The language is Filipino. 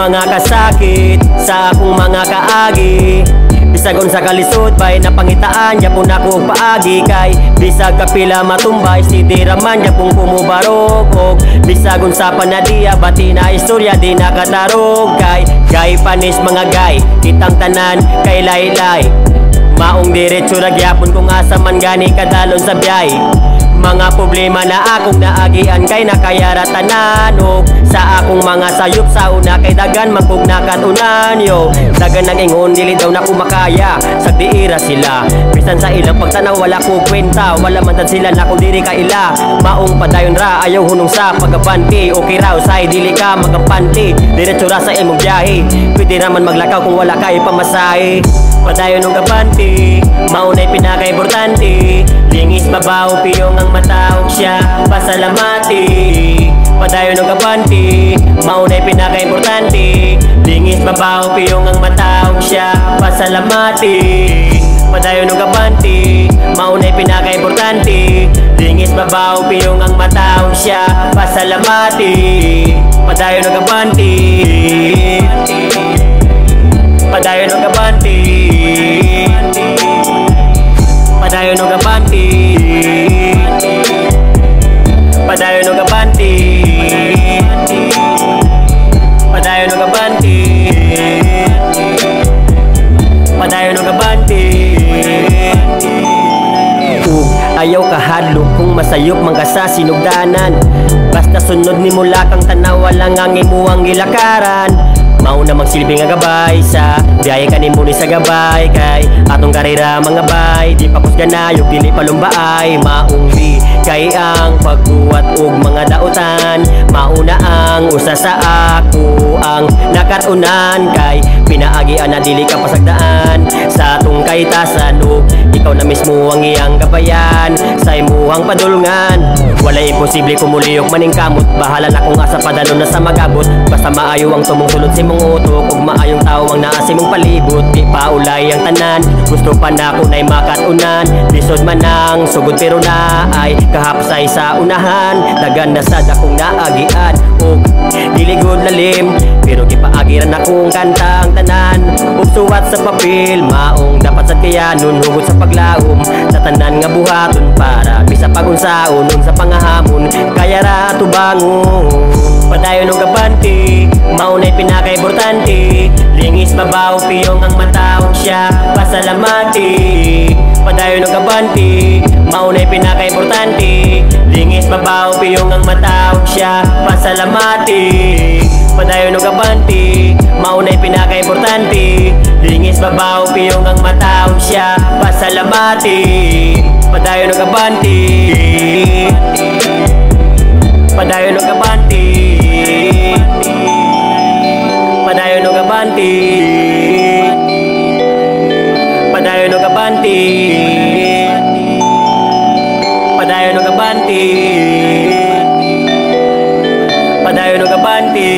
mga kasakit sa akong mga kaagi. Bisagon sa kalisod bay napangitaan yapon ako paagi kay bisag kapila matumbay si diraman yapon kumubarog og bisagon sa panadiya bati na istorya di nakatarog kay panis mga gay kitang tanan kay laylay maong diretso ra gyapon kung asa man gani kadalon sa biyay. Mga problema na akong naagian kay nakayaratanan og sa akong mga sayop sa una kay dagan magkog nakatunan yo. Dagan nag-ingon dili daw na ko makaya sagdiira sila bisan sa ilang pagtanaw wala ko kwenta wala man tad sila na ko diri ka ila maong padayon ra ayaw hunong sa pagapanti okay raw say dili ka magapanti diretso ra sa imong biyahe pwede raman maglakaw kung wala kay pamasahe. Padayon og gapanti maunay pinakaimportante lingis babaw piyong ang mataog siya pasalamati. Padayon og gapanti maunay pinakaimportante lingis babaw piyong ang mataog siya pasalamati. Padayon og gapanti maunay pinakaimportante lingis babaw piyong ang mataog siya pasalamati. Padayon og gapanti padayon og gapanti padayon og gapanti padayon og gapanti padayon og gapanti padayon og gapanti. Ayaw kahadlok kung masayop man ka sa sinugdanan basta sunod ni mula kang tanaw walang ang imuang gilakaran. Mauna magsilbi nga gabay sa biyahe kanimo ni sa gabay kay atong karera mga bay di pa kusganayog dili palumbaay maungli kay ang pagbuhat og mga dautan mauna ang usa sa ako ang nakatunan kay pinaagian na dili ka pasagdaan sa atong kaitasan ug ikaw na mismo ang iyang gabayan sa imuhang padulngan. Walay imposible kumuliyok maning kamot bahala na kung asa padalon na sa magabot basta maayo ang tumungtulod si mong utok ug maayong tawo ang naa si mong palibot di paulay ang tanan gusto pa na ko nay makatunan lisod man ang sugod pero na ay kahapsay sa unahan dagan na sad akong naagian ug diligod lalim pero gipaagiran akong kantang tanan ug suwat sa papel maong dapat sad kayanon hugot sa paglaom sa tanan nga buhaton para bisa pagunsaon sa pangahamon kaya ra tubangon. Padayon og gapanti maunay pinakaimportante lingis babaw piyong ang mataog siya pasalamati. Padayon og gapanti maunay pinakaimportante lingis babaw piyong ang mataog siya pasalamati. Padayon og gapanti maunay pinakaimportante lingis babaw piyong ang mataog siya pasalamati. Padayon og gapanti padayon og gapanti padayon og gapanti padayon og gapanti padayon og gapanti padayon og gapanti